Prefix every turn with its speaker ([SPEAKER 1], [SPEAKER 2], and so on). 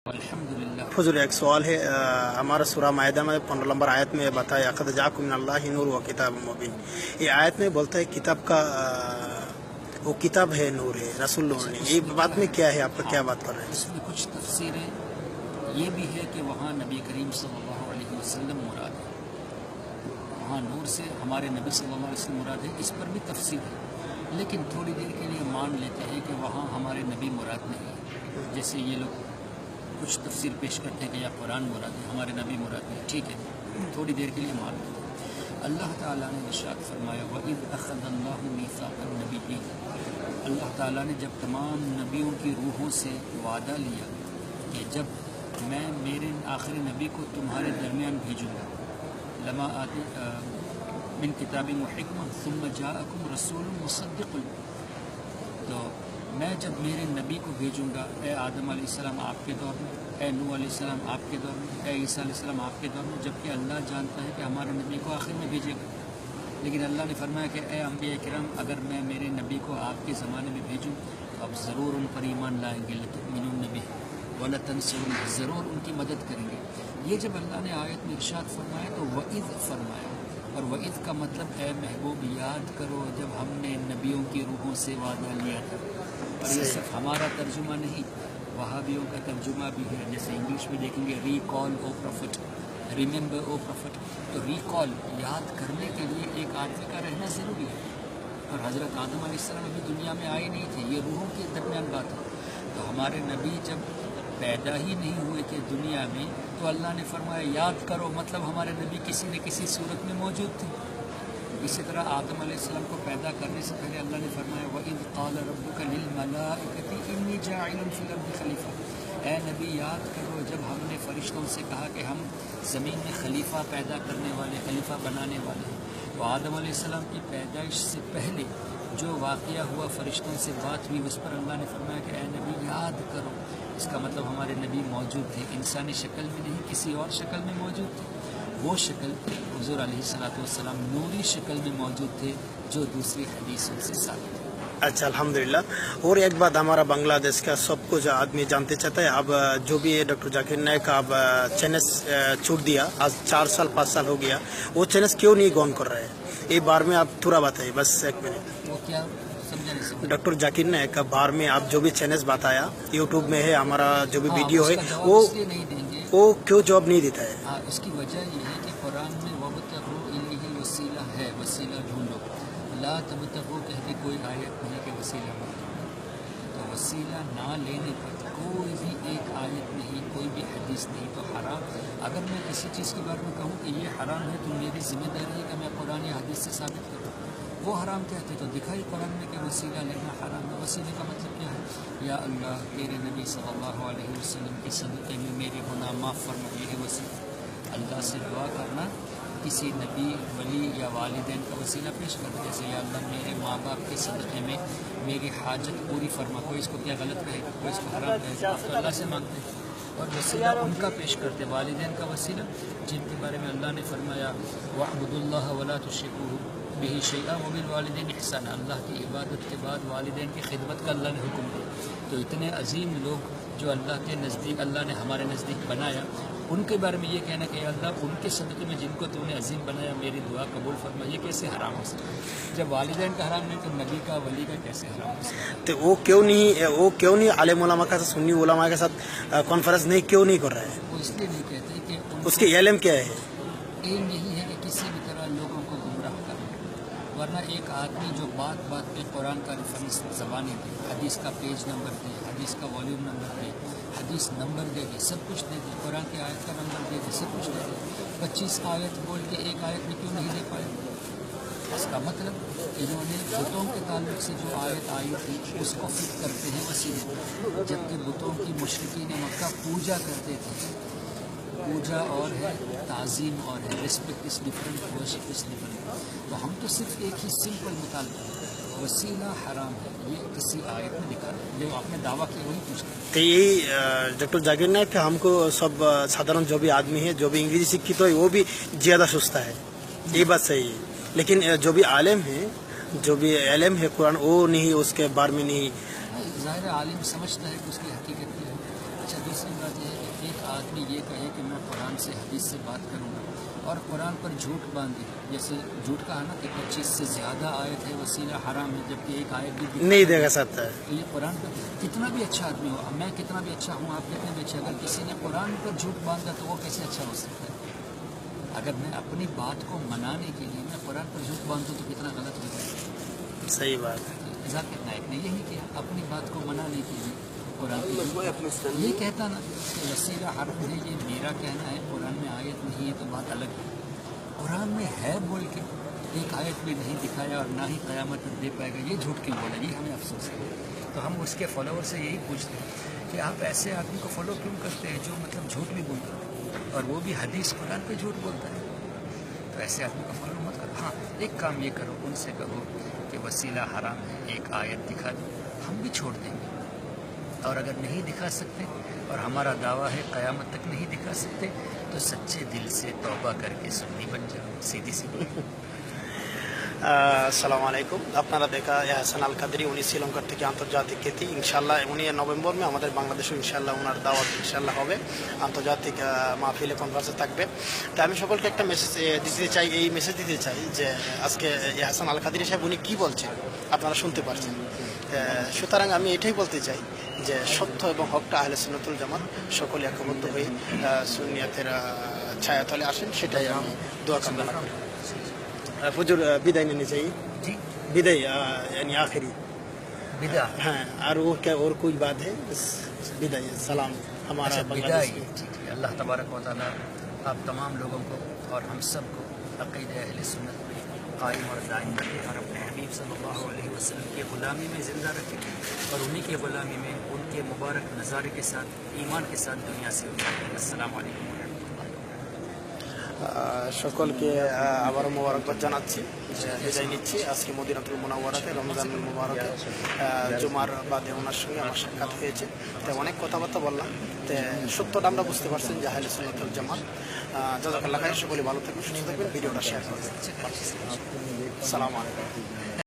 [SPEAKER 1] अल्हम्दुलिल्लाह।
[SPEAKER 2] फजूल एक सवाल है, हमारा सूरह मायदा में 15 नंबर आयत में बताया क़द जाअकुम मिनल्लाहि नूर व किताबुम मुबीन। ये आयत में बोलता है किताब का वो किताब है, नूर है, रसूल नूर नहीं। ये बात में क्या है, आपका क्या बात कर रहे हैं?
[SPEAKER 1] इसमें कुछ तफसीरें ये भी है कि वहाँ नबी करीम सल्लल्लाहु अलैहि वसल्लम मुराद है, वहाँ नूर से हमारे नबी सल्लल्लाहु अलैहि वसल्लम मुराद है। इस पर भी तफसीर है, लेकिन थोड़ी देर के लिए मान लेते हैं कि वहाँ हमारे नबी मुराद नहीं है। जैसे ये लोग कुछ तफसीर पेश करते हैं कि या कुरान मुराद है, हमारे नबी मुराद नहीं। ठीक है, थोड़ी देर के लिए मान लेते हैं। अल्लाह ताला ने इरशाद फरमाया वइज़ अख़ज़ल्लाहु मीसाक़न नबिय्यीन, अल्लाह ताला ने जब तमाम नबियों की रूहों से वादा लिया कि जब मैं मेरे आखिरी नबी को तुम्हारे दरमियान भेजूँगा, लमा आती मिन किताबिन व हिकमह सुम्मा जाअकुम रसूलुन मुसद्दिक़ुन, तो मैं जब मेरे नबी को भेजूँगा, ए आदम अलैहिस्सलाम आपके दौर में, ए नूह अलैहिस्सलाम आपके दौर में, ए ईसा अलैहिस्सलाम आपके दौर में, जबकि अल्लाह जानता है कि हमारे नबी को आखिर में भेजेगा। लेकिन अल्लाह ने फरमाया कि ए अंबिया किराम, अगर मैं मेरे नबी को आपके ज़माने में भेजूँ तो अब ज़रूर उन पर ईमान लाएंगे, लतुमिनुन बिही व लतंसुरुनहु, ज़रूर उनकी मदद करेंगे। ये जब अल्लाह ने आयत में इरशाद फरमाया तो वइज़ फरमाया, और वइज़ का मतलब ए महबूब याद करो जब हमने नबियों की रूहों से वादा लिया था। और ये सिर्फ हमारा तर्जुमा नहीं, वहाबियों का तर्जुमा भी है। जैसे इंग्लिश में देखेंगे रिकॉल ओ प्रॉफिट, रिमेंबर ओ प्रॉफिट, तो रिकॉल याद करने के लिए एक आदमी का रहना ज़रूरी है। और हज़रत आदम अलैहिस्सलाम अभी दुनिया में आए नहीं थे, ये रूहों के दरमियान बात है। तो हमारे नबी जब पैदा ही नहीं हुए थे दुनिया में, तो अल्लाह ने फरमाया याद करो, मतलब हमारे नबी किसी न किसी सूरत में मौजूद थे। इसी तरह आदम अलैहिस्सलाम को पैदा करने से पहले अल्लाह ने फरमाया वइज़ क़ाल रब्बुका लिल मलाइकति इन्नी जाइलुन फिल अर्दि खलीफा, ए नबी याद करो जब हमने फरिश्तों से कहा कि हम ज़मीन में खलीफा पैदा करने वाले, खलीफा बनाने वाले हैं। तो आदम अलैहिस्सलाम की पैदाइश से पहले जो वाक़या हुआ, फरिश्तों से बात हुई, उस पर अल्लाह ने फरमाया कि ए नबी याद करो। इसका मतलब हमारे नबी मौजूद थे, इंसानी शक्ल में नहीं, किसी और शक्ल में मौजूद थे। वो शक्ल हुज़ूर अलैहिस्सलाम नूरी शक्ल में मौजूद थे, जो दूसरी हदीसों से साबित है।
[SPEAKER 2] अच्छा, अल्हम्दुलिल्लाह। और एक बात हमारा बांग्लादेश का सब कुछ आदमी जानते चाहता है, अब जो भी है डॉक्टर जाकिर नाइक का अब चैनल छूट दिया, आज 4 साल 5 साल हो गया, वो चैनल क्यों नहीं गॉन कर रहे हैं? एक बार में आप थोड़ा बताइए, बस 1 मिनट।
[SPEAKER 1] वो क्या समझा नहीं सकता।
[SPEAKER 2] डॉक्टर जाकिर नाइक का बार में आप जो भी चैनल बताया, यूट्यूब में है, हमारा जो भी वीडियो है, वो
[SPEAKER 1] नहीं देंगे।
[SPEAKER 2] वो क्यों जवाब नहीं देता है?
[SPEAKER 1] हाँ, उसकी वजह ये है कि कुरान में वबतगू इलैहि वसीला है, वसीला ढूंढो। ला तबतगू कहते कोई आयत नहीं कि वसीला मत ढूंढो। तो वसीला ना लेने पर कोई भी एक आयत नहीं, कोई भी हदीस नहीं, तो हराम। अगर मैं किसी चीज़ के बारे में कहूँ कि ये हराम है, तो मेरी जिम्मेदारी है कि मैं कुरान या हदीस से साबित करूँ। वो हराम कहते तो दिखाई कुरान में कि वसीला लेना हराम है। वसीले का मतलब क्या है? या अल्लाह तेरे नबी सल्लल्लाहु अलैहि वसल्लम के सदक़े में मेरे गुनाह माफ़ फरमा, ये है वसीला। अल्लाह से दुआ करना, किसी नबी वली या वालिदैन का वसीला पेश करना, जैसे या अल्लाह मेरे माँ बाप के सदक़े में मेरी हाजत पूरी फरमा। कोई इसको क्या गलत कहेगा, कोई इसको हराम कहेगा, तो अल्लाह से मांगते हैं। और वसीला उनका पेश करते, वालिदैन का वसीला जिनके बारे में अल्लाह ने फरमाया वअबुदुल्लाह वला तुश्रिकू बिही शैअन व बिल वालिदैन इहसाना, अल्लाह की इबादत के बाद वालिदैन की खिदमत का अल्लाह ने हुक्म दिया। तो इतने अजीम लोग जो अल्लाह के नज़दीक, अल्लाह ने हमारे नज़दीक बनाया, उनके बारे में ये कहना कि अल्लाह उनके सदक़े में जिनको तूने अजीम बनाया मेरी दुआ कबूल फरमा, ये कैसे हराम हो सकता है? जब वालिदैन का हराम नहीं तो नबी का, वली का कैसे हराम हो सकता है?
[SPEAKER 2] तो वो क्यों नहीं आलिम उलमा का साथ, सुन्नी उलमा के साथ कॉन्फ्रेंस नहीं क्यों नहीं कर रहे हैं?
[SPEAKER 1] वो इसलिए नहीं कहते कि
[SPEAKER 2] उसके इल्म क्या है?
[SPEAKER 1] एम यही है कि किसी भी तरह लोगों को गुमराह करना। वरना एक आदमी जो बात बात पे कुरान का रेफरेंस ज़बानी दे, हदीस का पेज नंबर दे, हदीस का वॉल्यूम नंबर दे, हदीस नंबर दे दे, सब कुछ दे दे, कुरान की आयत का नंबर दे दे, सब कुछ दे दे, 25 आयत बोल के एक आयत में क्यों नहीं दे पाए? इसका मतलब इन्होंने बुतों के ताल्लुक से जो आयत आई थी उसको फिट करते हैं वसीले, जबकि बुतों की मुशरिकीन मक्का पूजा करते थे। पूजा और है, ताज़ीम और है, respect is different, worship is different. तो हम तो सिर्फ एक ही सिंपल मुतालबा, वसीला हराम है, ये किसी आयत में लिखा है, जो आपने दावा किया वही पूछते हैं।
[SPEAKER 2] तो यही डॉक्टर जाकिर नाइक कि हमको सब साधारण जो भी आदमी है, जो भी अंग्रेजी शिक्षित हो, वो भी ज़्यादा सोचता है, ये बात सही है। लेकिन जो भी आलिम है, जो भी इल्म है कुरान, वो नहीं, उसके बारे में नहीं।
[SPEAKER 1] ज़ाहिर आलिम समझता है कि उसकी हकीकत क्या है। अच्छा, दूसरी बात यह है आदमी ये कहे कि मैं कुरान से हदीस से बात करूँगा और कुरान पर झूठ बांधे, जैसे झूठ कहा ना कि 25 से ज़्यादा आयत है वसीला हराम है, जबकि एक आयत भी
[SPEAKER 2] नहीं देखा सकता है।
[SPEAKER 1] तो ये कुरान पर कितना भी अच्छा आदमी हो, मैं कितना भी अच्छा हूँ, आप कितने भी अच्छे, अगर किसी ने कुरान पर झूठ बांधा तो वो कैसे अच्छा हो सकता है? अगर मैं अपनी बात को मनाने के लिए मैं कुरान पर झूठ बांधूँ तो कितना गलत हो जाएगा।
[SPEAKER 2] सही बात है।
[SPEAKER 1] जाकिर नाइक ने यही किया, अपनी बात को मनाने के लिए कुरान की ये कहता ना कि वसीला हराम है, ये मेरा कहना है, कुरान में आयत नहीं है तो बात अलग है। कुरान में है बोल के एक आयत भी नहीं दिखाया और ना ही क़यामत तक दे पाएगा, ये झूठ क्यों बोला? ये हमें अफसोस है। तो हम उसके फॉलोअर से यही पूछते हैं कि आप ऐसे आदमी को फॉलो क्यों करते हैं जो मतलब झूठ भी बोलता है और वो भी हदीस कुरान पे झूठ बोलता है? तो ऐसे आदमी को फॉलो मत करो। हाँ, एक काम ये करो, उनसे कहो कि वसीला हराम है, एक आयत दिखा दो, हम भी छोड़ देंगे। और अगर नहीं दिखा सकते और हमारा दावा है क़यामत तक नहीं दिखा सकते तो सच्चे दिल से तौबा करके सुन्नी बन जाओ, सीधी सी बात।
[SPEAKER 2] আসসালামু আলাইকুম। আপনারা দেখা হাসান আল কাদরি, উনি শ্রীলঙ্কার থেকে আন্তর্জাতিক খ্যাতি। ইনশাল্লাহ উনি নভেম্বর মে আমাদের বাংলাদেশে ইনশাল্লাহ ওনার দাওয়াত ইনশাল্লাহ হবে, আন্তর্জাতিক মাহফিলে কনফারেন্সে থাকবে। তো আমি সকলকে একটা মেসেজ দিতে চাই, এই মেসেজ দিতে চাই যে আজকে হাসান আল কাদরি সাহেব উনি কী বলছেন আপনারা শুনতে পারছেন। সুতরাং আমি এটাই বলতে চাই যে সত্য এবং হকটা আহলে সুন্নাতুল জামাত সকলে একমত হয়ে সুন্নিয়াতের ছায়াতলে আসেন, সেটাই আমি দোয়া কামনা করি। হুজুর বিদায় নিতে চাই।
[SPEAKER 1] जी
[SPEAKER 2] विदाई यानी आखिरी
[SPEAKER 1] विदा,
[SPEAKER 2] हाँ, और वो क्या और कोई बात है? बस विदाई सलाम हमारा
[SPEAKER 1] अच्छा
[SPEAKER 2] बांग्लादेश
[SPEAKER 1] विदाई,
[SPEAKER 2] की।
[SPEAKER 1] ठीक है। अल्लाह तबारक व तआला आप तमाम लोगों को और हम सब को अक़ीदा अहले सुन्नत में कायम और दायम रखे और अपने हबीब सल्लल्लाहु अलैहि वसल्लम की ग़ुलामी में ज़िंदा रखे और उन्हीं की ग़ुलामी में उनके मुबारक नज़ारे के साथ ईमान के साथ दुनिया से उठाए। अस्सलामु अलैकुम व रहमतुल्लाहि व बरकातुहू।
[SPEAKER 2] সকলকে আবারও মোবারকবাদ জানাচ্ছি, বিদায় নিচ্ছি। আজকে মদিনাতুল মুনাওয়ারাতে রমজানুল মুবারকে জুমার বাদে ওনার সঙ্গে আমার সাক্ষাৎ হয়েছে। তাই অনেক কথাবার্তা বললাম, তো সত্যটা আমরা বুঝতে পারছেন যে আহলে সুন্নাতুল জামাত। জাযাকাল্লাহ খাইর, সকলে ভালো থাকবেন, সুস্থ থাকবেন, ভিডিওটা শেয়ার করবেন। আসসালামু আলাইকুম।